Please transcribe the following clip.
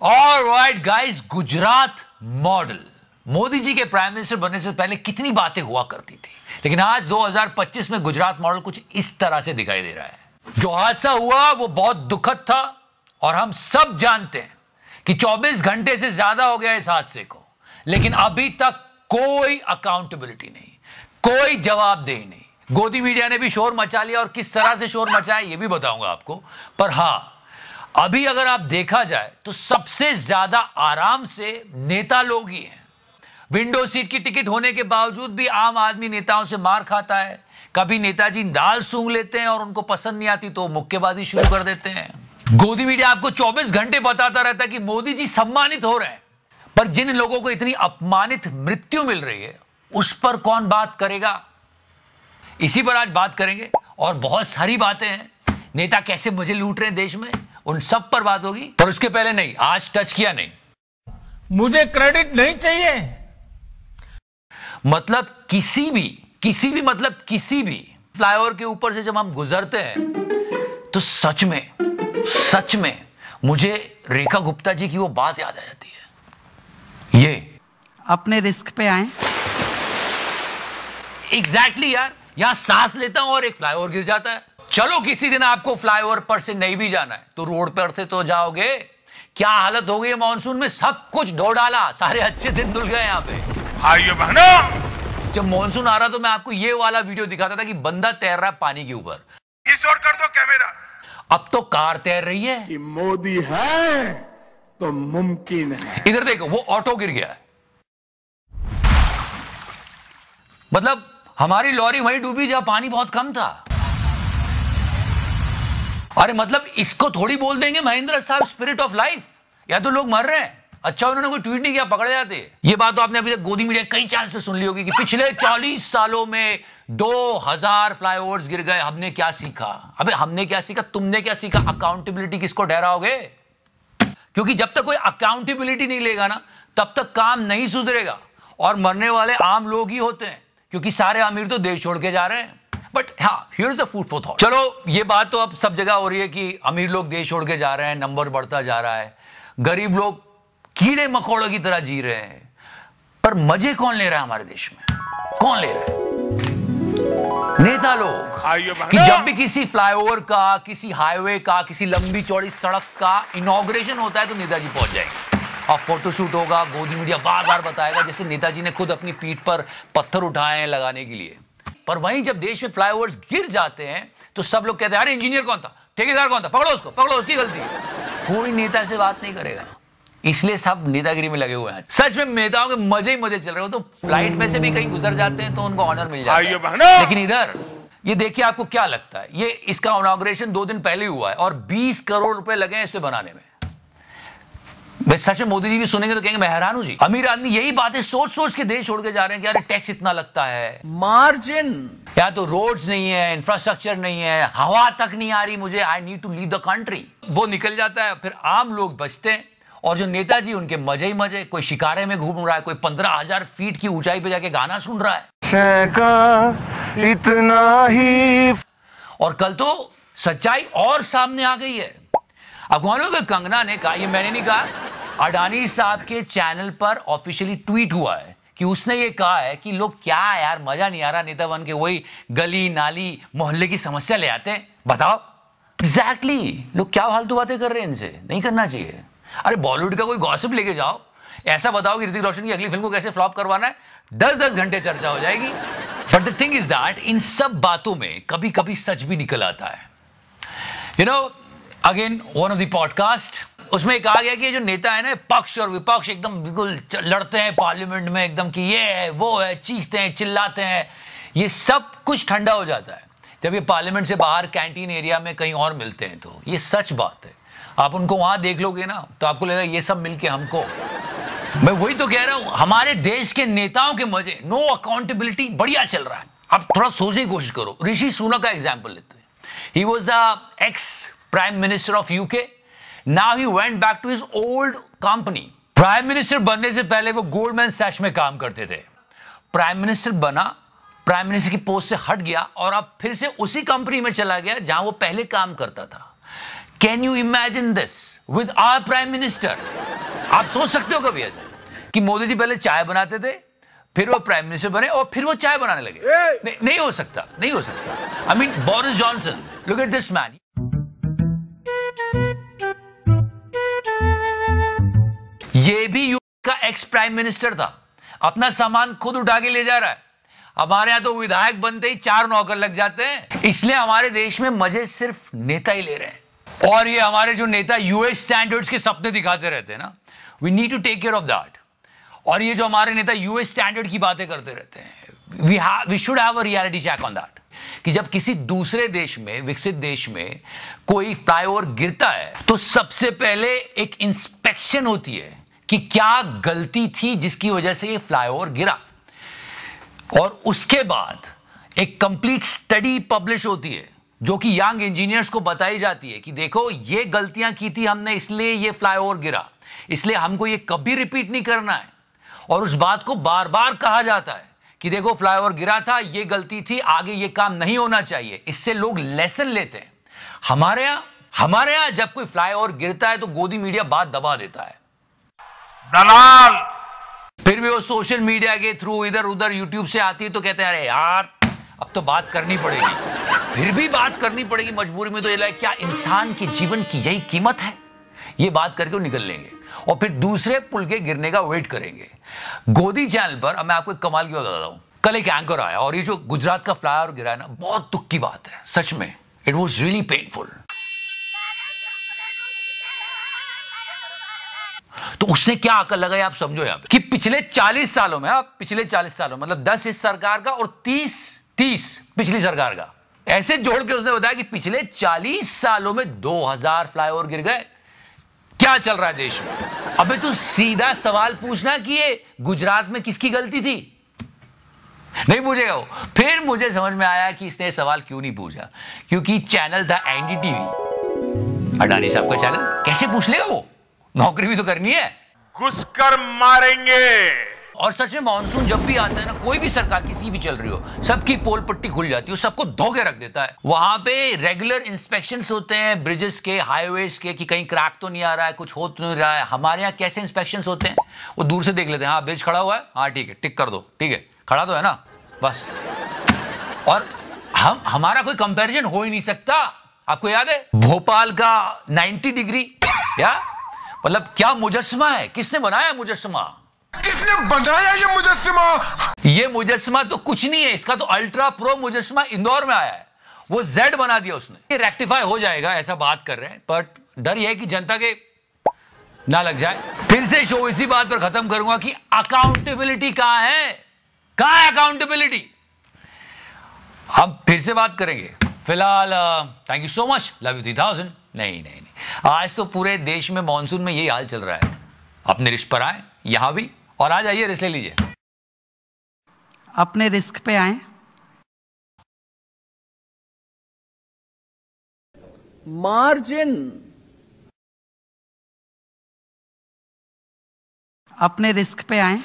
Alright guys, Gujarat model. Modi ji के prime minister बनने से पहले कितनी बातें हुआ करती थी, लेकिन आज 2025 में गुजरात मॉडल कुछ इस तरह से दिखाई दे रहा है। जो हादसा हुआ वो बहुत दुखद था और हम सब जानते हैं कि 24 घंटे से ज्यादा हो गया इस हादसे को, लेकिन अभी तक कोई अकाउंटेबिलिटी नहीं, कोई जवाबदेही नहीं। गोदी मीडिया ने भी शोर मचा लिया और किस तरह से शोर मचाया ये भी बताऊंगा आपको। पर हां, अभी अगर आप देखा जाए तो सबसे ज्यादा आराम से नेता लोग ही हैं। विंडो सीट की टिकट होने के बावजूद भी आम आदमी नेताओं से मार खाता है। कभी नेताजी दाल सूंघ लेते हैं और उनको पसंद नहीं आती तो मुक्केबाजी शुरू कर देते हैं। गोदी मीडिया आपको 24 घंटे बताता रहता है कि मोदी जी सम्मानित हो रहे हैं, पर जिन लोगों को इतनी अपमानित मृत्यु मिल रही है उस पर कौन बात करेगा? इसी पर आज बात करेंगे और बहुत सारी बातें हैं। नेता कैसे मजे लूट रहे हैं देश में, उन सब पर बात होगी। पर उसके पहले नहीं, आज टच किया नहीं, मुझे क्रेडिट नहीं चाहिए। मतलब किसी भी फ्लाईओवर के ऊपर से जब हम गुजरते हैं तो सच में मुझे रेखा गुप्ता जी की वो बात याद आ जाती है। ये अपने रिस्क पे आए। एग्जैक्टली यार, यहां सांस लेता हूं और एक फ्लाईओवर गिर जाता है। चलो किसी दिन आपको फ्लाईओवर पर से नहीं भी जाना है तो रोड पर से तो जाओगे। क्या हालत हो गई है मानसून में, सब कुछ ढो डाला, सारे अच्छे दिन धुल गए यहां पे। भाइयों बहनों, जब मानसून आ रहा तो मैं आपको ये वाला वीडियो दिखाता था कि बंदा तैर रहा है पानी के ऊपर। इस ओर कर दो कैमरा। अब तो कार तैर रही है। कि मोदी है तो मुमकिन है। इधर देखो, वो ऑटो गिर गया है। मतलब हमारी लॉरी वहीं डूबी जहां पानी बहुत कम था। अरे मतलब इसको थोड़ी बोल देंगे महेंद्र साहब स्पिरिट ऑफ लाइफ, या तो लोग मर रहे हैं। अच्छा उन्होंने कोई ट्वीट नहीं किया, पकड़े जाते। ये बात तो आपने अभी तक गोदी मीडिया कई चांस पे सुन ली होगी कि पिछले 40 सालों में 2000 फ्लाईओवर्स गिर गए। हमने क्या सीखा? अबे हमने क्या सीखा, तुमने क्या सीखा? अकाउंटेबिलिटी किसको ठहराओगे? क्योंकि जब तक कोई अकाउंटेबिलिटी नहीं लेगा ना, तब तक काम नहीं सुधरेगा और मरने वाले आम लोग ही होते हैं, क्योंकि सारे अमीर तो देश छोड़ के जा रहे हैं। बट हाँ, here is a food for thought. चलो ये बात तो अब सब जगह हो रही है कि अमीर लोग देश छोड़ के जा रहे हैं, नंबर बढ़ता जा रहा है, गरीब लोग कीड़े मकोड़ों की तरह जी रहे हैं। पर मजे कौन ले रहा है हमारे देश में? कौन ले रहा है? नेता लोग। कि जब भी किसी फ्लाईओवर का, किसी हाईवे का, किसी लंबी चौड़ी सड़क का इनॉग्रेशन होता है तो नेताजी पहुंच जाएंगे और फोटोशूट होगा। गोदी मीडिया बार बार बताएगा जैसे नेताजी ने खुद अपनी पीठ पर पत्थर उठाए हैं लगाने के लिए। पर वहीं जब देश में फ्लाईओवर्स गिर जाते हैं तो सब लोग कहते हैं अरे इंजीनियर कौन था, ठेकेदार कौन था, पकड़ो उसको, पकड़ो, उसकी गलती है। कोई नेता से बात नहीं करेगा, इसलिए सब नेतागिरी में लगे हुए हैं। सच में नेताओं के मजे ही मजे चल रहे हो। तो फ्लाइट में से भी कहीं गुजर जाते हैं तो उनको ऑनर मिल जाता है। लेकिन इधर ये देखिए, आपको क्या लगता है? ये इसका इनॉग्रेशन 2 दिन पहले हुआ है और 20 करोड़ रुपए लगे हैं इसे बनाने में। सच में मोदी जी भी सुनेंगे तो कहेंगे मैं हैरान हूं जी। अमीर आदमी यही बातें सोच सोच के देश छोड़ के जा रहे हैं कि यार टैक्स इतना लगता है, मार्जिन, या तो रोड्स नहीं है, इंफ्रास्ट्रक्चर नहीं है, हवा तक नहीं आ रही मुझे, I need to leave the country. वो निकल जाता है, फिर आम लोग बचते हैं और जो नेताजी उनके मजे ही मजे। कोई शिकारे में घूम रहा है, कोई 15,000 फीट की ऊंचाई पे जाके गाना सुन रहा है। इतना ही। और कल तो सच्चाई और सामने आ गई है। अब मालूम है कंगना ने कहा, ये मैंने नहीं कहा, अडानी साहब के चैनल पर ऑफिशियली ट्वीट हुआ है कि उसने ये कहा है कि लोग क्या यार मजा नहीं आ रहा नेता बन के, वही गली नाली मोहल्ले की समस्या ले आते हैं। बताओ एग्जैक्टली लोग क्या फालतू बातें कर रहे हैं, इनसे नहीं करना चाहिए। अरे बॉलीवुड का कोई गॉसिप लेके जाओ, ऐसा बताओ कि ऋतिक रोशन की अगली फिल्म को कैसे फ्लॉप करवाना है, 10-10 घंटे चर्चा हो जाएगी। But the thing is that in सब बातों में कभी कभी सच भी निकल आता है। You know, again one of the podcast, उसमें कहा गया कि ये जो नेता है ना, पक्ष और विपक्ष एकदम बिल्कुल लड़ते हैं पार्लियामेंट में, एकदम कि ये है वो है, चीखते हैं चिल्लाते हैं। ये सब कुछ ठंडा हो जाता है जब ये पार्लियामेंट से बाहर कैंटीन एरिया में कहीं और मिलते हैं। तो ये सच बात है, आप उनको वहां देख लोगे ना तो आपको लगेगा ये सब मिलके हमको। मैं वही तो कह रहा हूं, हमारे देश के नेताओं के मजे, नो अकाउंटेबिलिटी, बढ़िया चल रहा है। आप थोड़ा सोचने की कोशिश करो। ऋषि सुनक का एग्जाम्पल लेते हैं। He was the ex prime minister of UK. Now he went back to his old company. Prime minister बनने से पहले वो गोल्डमैन सैच में काम करते थे। प्राइम मिनिस्टर बना, प्राइम मिनिस्टर की पोस्ट से हट गया और अब फिर से उसी कंपनी में चला गया जहां वो पहले काम करता था। Can you imagine this with our Prime Minister? आप सोच सकते हो कभी ऐसा कि मोदी जी पहले चाय बनाते थे, फिर वो प्राइम मिनिस्टर बने और फिर वो चाय बनाने लगे? नहीं हो सकता, नहीं हो सकता। I mean Boris Johnson, look at this man. ये भी यूपी का एक्स प्राइम मिनिस्टर था, अपना सामान खुद उठा के ले जा रहा है। हमारे यहां तो विधायक बनते ही 4 नौकर लग जाते हैं, इसलिए हमारे देश में मजे सिर्फ नेता ही ले रहे हैं। और ये हमारे जो नेता यूएस स्टैंडर्ड्स के सपने दिखाते रहते हैं ना, we need to take care of that. और ये जो हमारे नेता यूएस स्टैंडर्ड की बातें करते रहते हैं, we should have a reality check on that कि जब किसी दूसरे देश में, विकसित देश में कोई फ्लाईओवर गिरता है तो सबसे पहले एक इंस्पेक्शन होती है कि क्या गलती थी जिसकी वजह से ये फ्लाईओवर गिरा, और उसके बाद एक कंप्लीट स्टडी पब्लिश होती है जो कि यंग इंजीनियर्स को बताई जाती है कि देखो ये गलतियां की थी हमने, इसलिए ये फ्लाईओवर गिरा, इसलिए हमको ये कभी रिपीट नहीं करना है। और उस बात को बार बार कहा जाता है कि देखो फ्लाईओवर गिरा था, ये गलती थी, आगे ये काम नहीं होना चाहिए। इससे लोग लेसन लेते हैं। हमारे यहां जब कोई फ्लाईओवर गिरता है तो गोदी मीडिया बात दबा देता है, दलाल। फिर भी वो सोशल मीडिया के थ्रू इधर उधर यूट्यूब से आती है तो कहते हैं अरे यार अब तो बात करनी पड़ेगी, फिर भी बात करनी पड़ेगी मजबूरी में। तो ये लगे क्या इंसान के जीवन की यही कीमत है? ये बात करके वो निकल लेंगे और फिर दूसरे पुल के गिरने का वेट करेंगे। गोदी चैनल पर अब मैं आपको एक कमाल की बात बताता हूं। कल एक एंकर आया और ये जो गुजरात का फ्लाईओवर गिरा है ना, बहुत दुख की बात है सच में। It was really painful. तो उसने क्या अकल लगाई आप समझो यहां पे कि पिछले 40 सालों में, पिछले 40 सालों मतलब 10 इस सरकार का और 30 पिछली सरकार का, ऐसे जोड़ के उसने बताया कि पिछले 40 सालों में 2000 फ्लाईओवर गिर गए। क्या चल रहा है देश में? अबे तू सीधा सवाल पूछना कि ये गुजरात में किसकी गलती थी, नहीं पूछेगा वो। फिर मुझे समझ में आया कि इसने सवाल क्यों नहीं पूछा, क्योंकि चैनल था एनडीटीवी, अडानी साहब का चैनल। कैसे पूछ लेगा वो? नौकरी भी तो करनी है। घुसकर मारेंगे। और सच में मानसून जब भी आता है ना, कोई भी सरकार किसी भी चल रही हो, सबकी पोल पट्टी खुल जाती है, सबको धो के रख देता है। वहां पे रेगुलर इंस्पेक्शंस होते हैं ब्रिजेस के, हाईवेज के, कि कहीं क्रैक तो नहीं आ रहा है, कुछ हो तो नहीं रहा है। हमारे यहाँ कैसे इंस्पेक्शंस होते हैं? वो दूर से देख लेते हैं, हाँ ब्रिज खड़ा हुआ है, हाँ ठीक है, टिक कर दो, ठीक है खड़ा तो है ना, बस। और हमारा कोई कंपैरिजन हो ही नहीं सकता। आपको याद है भोपाल का 90 डिग्री, या मतलब क्या मुजस्समा है? किसने बनाया मुजस्समा? किसने बनाया ये मुजस्समा? ये मुजस्समा तो कुछ नहीं है, इसका तो अल्ट्रा प्रो मुजस्समा इंदौर में आया है, वो जेड बना दिया उसने। ये रेक्टिफाई हो जाएगा ऐसा बात कर रहे हैं, बट डर ये है कि जनता के ना लग जाए। फिर से शो इसी बात पर खत्म करूंगा कि अकाउंटेबिलिटी कहां है? कहां है अकाउंटेबिलिटी? हम फिर से बात करेंगे। फिलहाल thank you so much, love you 3000। नहीं, आज तो पूरे देश में मॉनसून में यही हाल चल रहा है। अपने रिस्क पर आए, यहां भी, और आ जाइए रिस्क ले लीजिए। अपने रिस्क पे आए। मार्जिन। अपने रिस्क पे आए।